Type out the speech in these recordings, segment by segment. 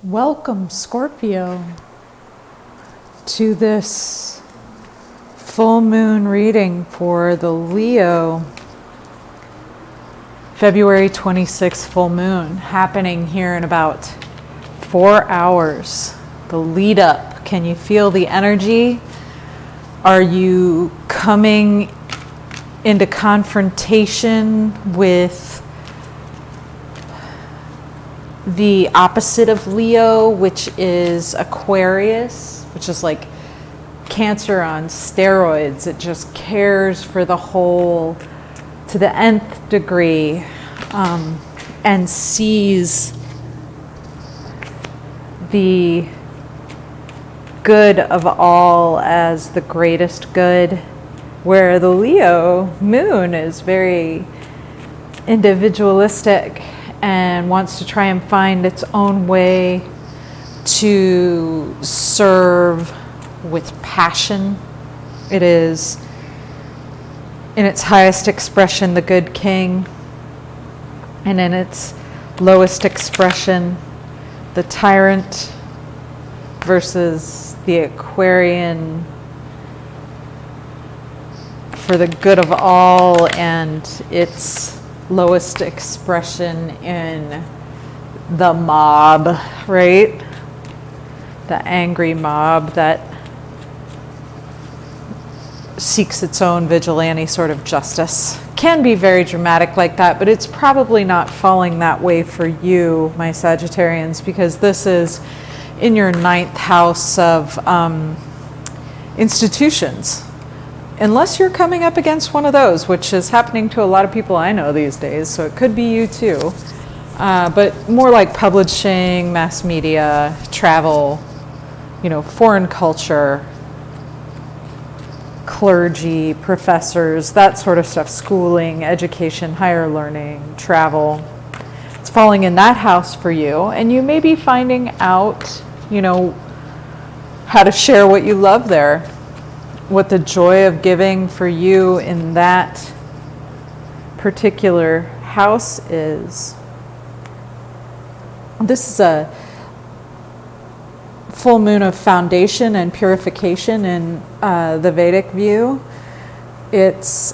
Welcome, Scorpio, to this full moon reading for the Leo February 26th full moon, happening here in about 4 hours. The lead up. Can you feel the energy? Are you coming into confrontation with the opposite of Leo, which is Aquarius, which is like Cancer on steroids? It just cares for the whole to the nth degree, and sees the good of all as the greatest good, where the Leo moon is very individualistic and wants to try and find its own way to serve with passion. It is, in its highest expression, the good king, and in its lowest expression, the tyrant, versus the Aquarian for the good of all, and its lowest expression in the mob, right? The angry mob that seeks its own vigilante sort of justice. Can be very dramatic like that, but it's probably not falling that way for you, my Sagittarians, because this is in your 9th house of institutions. Unless you're coming up against one of those, which is happening to a lot of people I know these days, so it could be you too. But more like publishing, mass media, travel, foreign culture, clergy, professors, that sort of stuff, schooling, education, higher learning, travel. It's falling in that house for you, and you may be finding out, how to share what you love there, what the joy of giving for you in that particular house is. This is a full moon of foundation and purification in the Vedic view. It's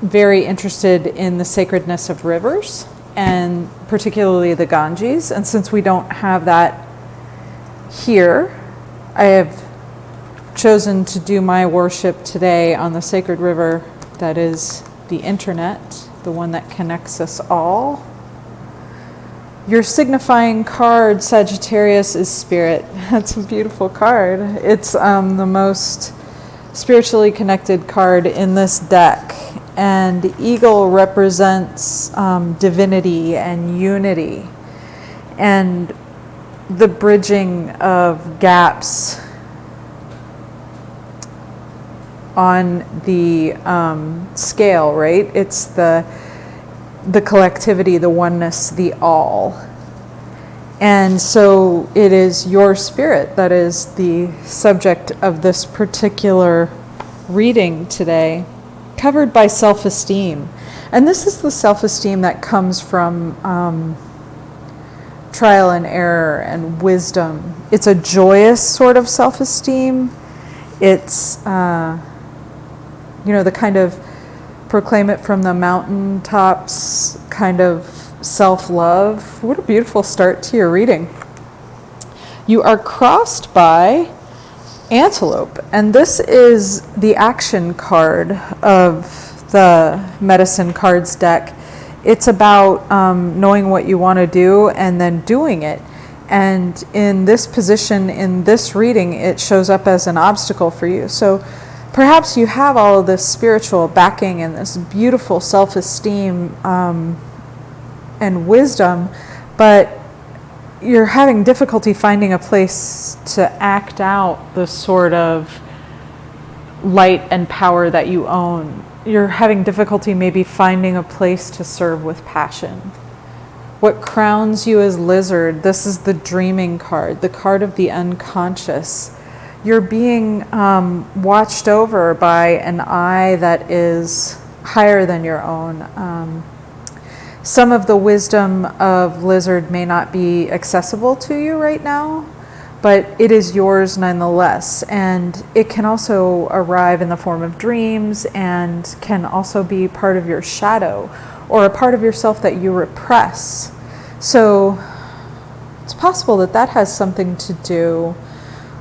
very interested in the sacredness of rivers, and particularly the Ganges. And since we don't have that here, I have chosen to do my worship today on the sacred river that is the internet, the one that connects us all. Your signifying card, Sagittarius, is Spirit. That's a beautiful card. It's the most spiritually connected card in this deck. And the eagle represents divinity and unity, and the bridging of gaps on the scale, right? It's the collectivity, the oneness, the all. And so it is your spirit that is the subject of this particular reading today, covered by self-esteem. And this is the self-esteem that comes from trial and error and wisdom. It's a joyous sort of self-esteem. It's, the kind of proclaim it from the mountaintops kind of self-love. What a beautiful start to your reading. You are crossed by Antelope, and this is the action card of the Medicine Cards deck. It's about knowing what you want to do and then doing it. And in this position, in this reading, it shows up as an obstacle for you. So perhaps you have all of this spiritual backing and this beautiful self-esteem and wisdom, but you're having difficulty finding a place to act out the sort of light and power that you own. You're having difficulty maybe finding a place to serve with passion. What crowns you as Lizard, this is the dreaming card, the card of the unconscious. You're being watched over by an eye that is higher than your own. Some of the wisdom of lizard may not be accessible to you right now, but it is yours nonetheless. And it can also arrive in the form of dreams and can also be part of your shadow or a part of yourself that you repress. So it's possible that that has something to do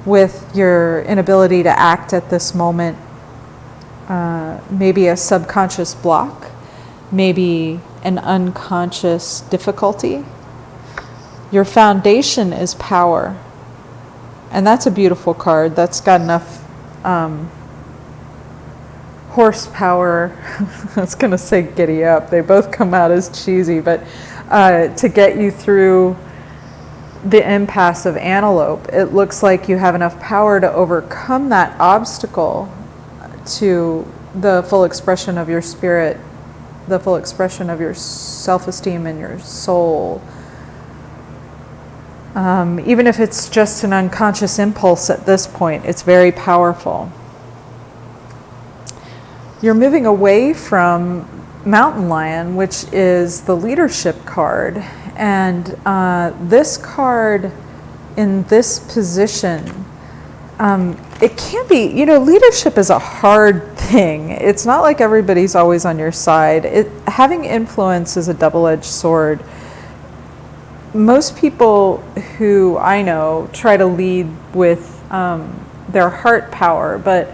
with your inability to act at this moment. Maybe a subconscious block, maybe an unconscious difficulty. Your foundation is power. And that's a beautiful card. That's got enough horsepower. I was going to say giddy up. They both come out as cheesy, but to get you through the impasse of antelope. It looks like you have enough power to overcome that obstacle to the full expression of your spirit, the full expression of your self-esteem and your soul. Even if it's just an unconscious impulse at this point, it's very powerful. You're moving away from Mountain Lion, which is the leadership card. And this card in this position, it can be, leadership is a hard thing. It's not like everybody's always on your side. Having influence is a double-edged sword. Most people who I know try to lead with their heart power, but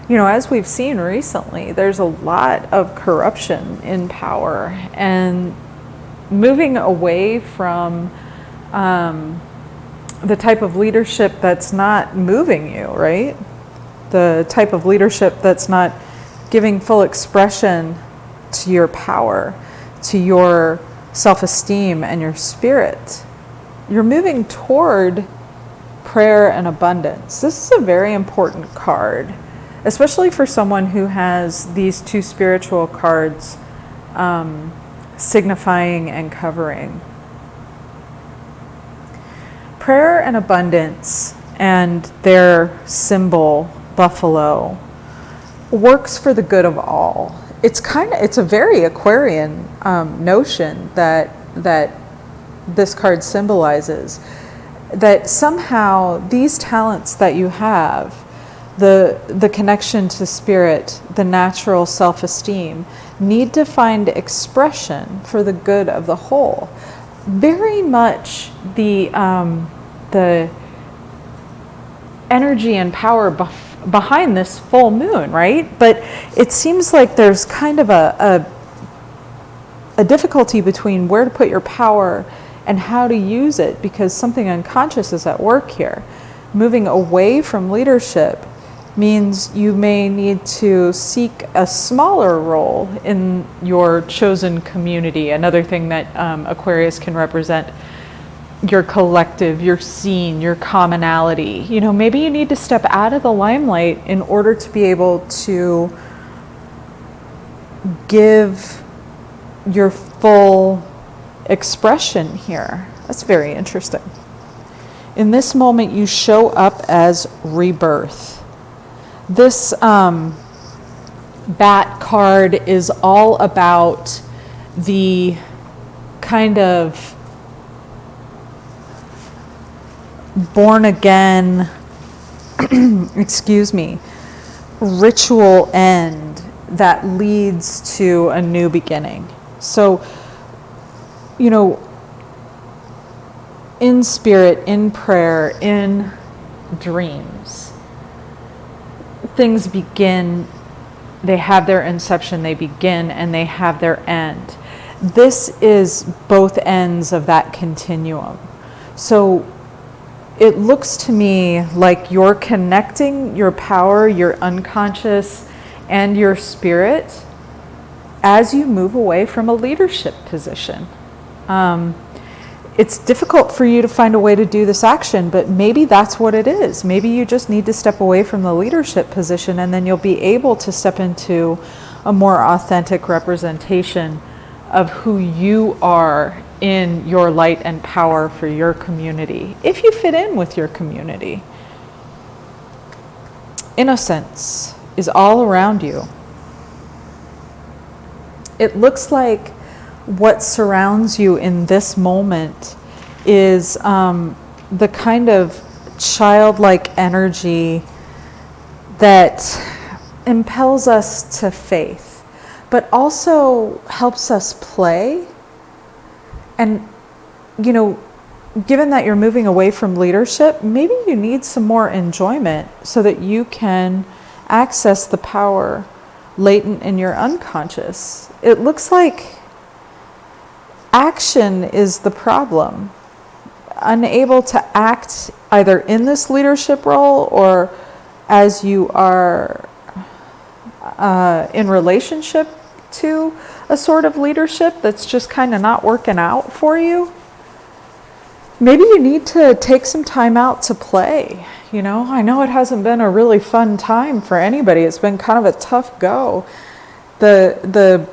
as we've seen recently, there's a lot of corruption in power, and moving away from the type of leadership that's not moving you, right? The type of leadership that's not giving full expression to your power, to your self-esteem and your spirit. You're moving toward prayer and abundance. This is a very important card, especially for someone who has these two spiritual cards signifying and covering. Prayer and abundance and their symbol, buffalo, works for the good of all. It's a very Aquarian notion that this card symbolizes, that somehow these talents that you have, the connection to spirit, the natural self-esteem, need to find expression for the good of the whole. Very much the energy and power behind this full moon, right? But it seems like there's kind of a difficulty between where to put your power and how to use it, because something unconscious is at work here. Moving away from leadership means you may need to seek a smaller role in your chosen community. Another thing that Aquarius can represent: your collective, your scene, your commonality. Maybe you need to step out of the limelight in order to be able to give your full expression here. That's very interesting. In this moment, you show up as rebirth. This bat card is all about the kind of born again, ritual end that leads to a new beginning. So, in spirit, in prayer, in dreams, things begin, they have their inception, they begin, and they have their end. This is both ends of that continuum. So it looks to me like you're connecting your power, your unconscious, and your spirit as you move away from a leadership position. It's difficult for you to find a way to do this action, but maybe that's what it is. Maybe you just need to step away from the leadership position, and then you'll be able to step into a more authentic representation of who you are in your light and power for your community, if you fit in with your community. Innocence is all around you. It looks like what surrounds you in this moment is the kind of childlike energy that impels us to faith, but also helps us play. And, given that you're moving away from leadership, maybe you need some more enjoyment so that you can access the power latent in your unconscious. It looks like action is the problem. Unable to act either in this leadership role or as you are in relationship to a sort of leadership that's just kind of not working out for you. Maybe you need to take some time out to play. I know it hasn't been a really fun time for anybody. It's been kind of a tough go. The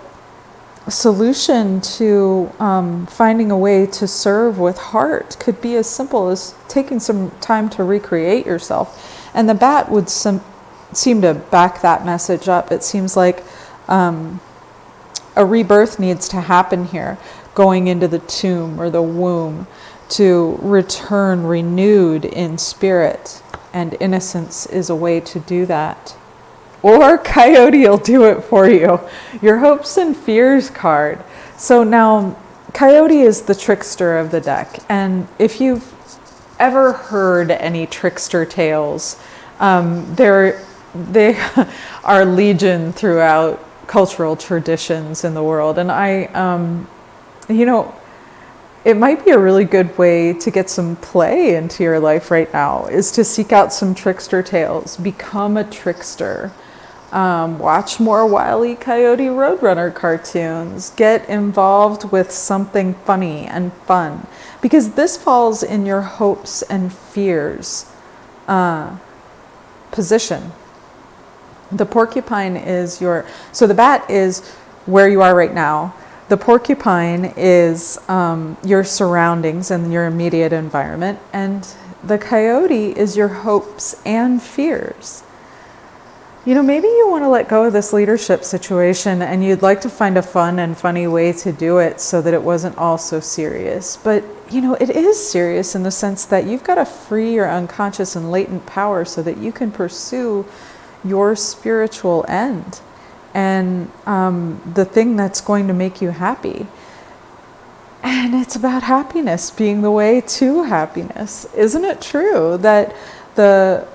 solution to finding a way to serve with heart could be as simple as taking some time to recreate yourself. And the bat would seem to back that message up. It seems like a rebirth needs to happen here, going into the tomb or the womb to return renewed in spirit. And innocence is a way to do that. Or Coyote will do it for you. Your hopes and fears card. So now Coyote is the trickster of the deck. And if you've ever heard any trickster tales, they are legion throughout cultural traditions in the world. And it might be a really good way to get some play into your life right now is to seek out some trickster tales, become a trickster, watch more Wile E. Coyote Roadrunner cartoons, get involved with something funny and fun, because this falls in your hopes and fears position. The porcupine is so the bat is where you are right now. The porcupine is your surroundings and your immediate environment, and the coyote is your hopes and fears. Maybe you want to let go of this leadership situation and you'd like to find a fun and funny way to do it so that it wasn't all so serious. But, it is serious in the sense that you've got to free your unconscious and latent power so that you can pursue your spiritual end. And the thing that's going to make you happy. And it's about happiness being the way to happiness. Isn't it true that the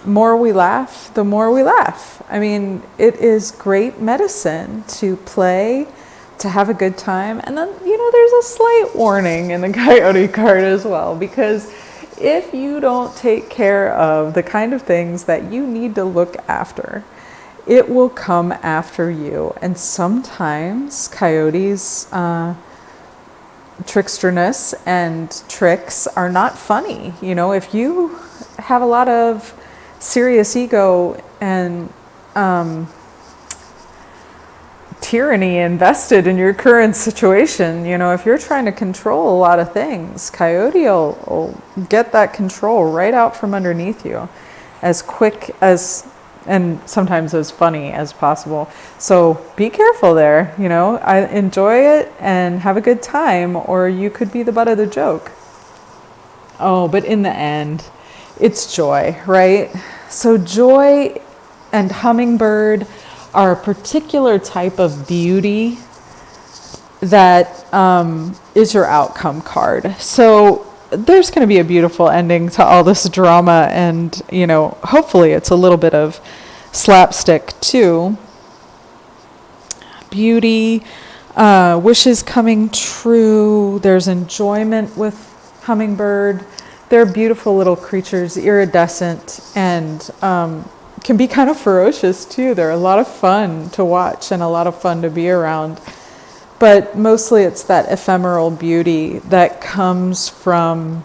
more we laugh, the more we laugh? I mean, it is great medicine to play, to have a good time. And then, there's a slight warning in the coyote card as well, because if you don't take care of the kind of things that you need to look after, it will come after you. And sometimes coyotes' tricksterness and tricks are not funny. If you have a lot of serious ego and tyranny invested in your current situation, if you're trying to control a lot of things, coyote will get that control right out from underneath you as quick as, and sometimes as funny as possible. So be careful there, I enjoy it and have a good time, or you could be the butt of the joke. Oh, but in the end, it's joy, right? So joy and hummingbird are a particular type of beauty that is your outcome card. So there's going to be a beautiful ending to all this drama, and hopefully it's a little bit of slapstick too. Beauty, wishes coming true. There's enjoyment with hummingbird. They're beautiful little creatures, iridescent, and can be kind of ferocious too. They're a lot of fun to watch and a lot of fun to be around. But mostly it's that ephemeral beauty that comes from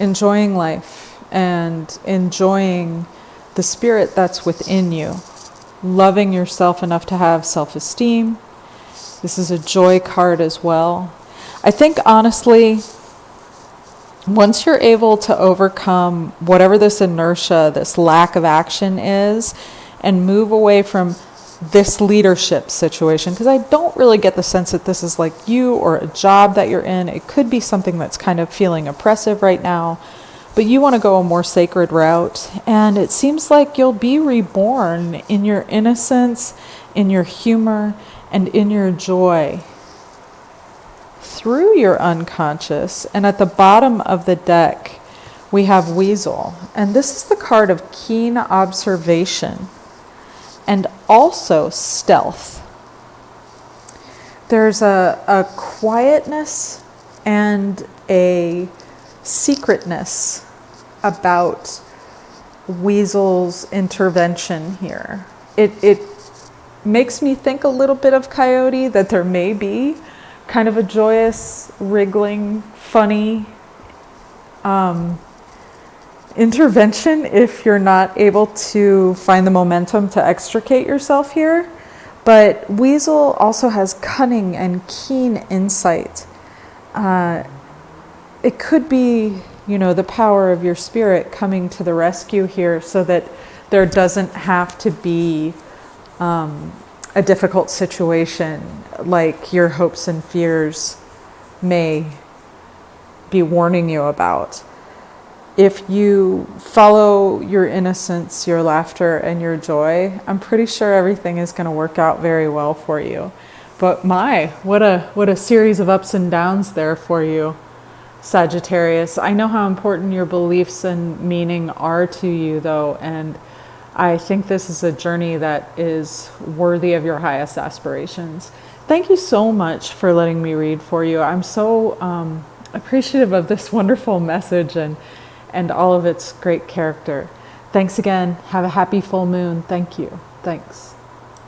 enjoying life and enjoying the spirit that's within you, loving yourself enough to have self-esteem. This is a joy card as well. I think honestly, once you're able to overcome whatever this inertia, this lack of action is, and move away from this leadership situation, because I don't really get the sense that this is like you or a job that you're in. It could be something that's kind of feeling oppressive right now, but you want to go a more sacred route. And it seems like you'll be reborn in your innocence, in your humor, and in your joy through your unconscious. And at the bottom of the deck, we have Weasel. And this is the card of keen observation and also stealth. There's a quietness and a secretness about Weasel's intervention here. It makes me think a little bit of Coyote, that there may be kind of a joyous, wriggling, funny intervention if you're not able to find the momentum to extricate yourself here. But Weasel also has cunning and keen insight. It could be, the power of your spirit coming to the rescue here, so that there doesn't have to be a difficult situation like your hopes and fears may be warning you about. If you follow your innocence, your laughter, and your joy, I'm pretty sure everything is going to work out very well for you. But what a series of ups and downs there for you, Sagittarius. I know how important your beliefs and meaning are to you, though, and I think this is a journey that is worthy of your highest aspirations. Thank you so much for letting me read for you. I'm so appreciative of this wonderful message and all of its great character. Thanks again. Have a happy full moon. Thank you. Thanks.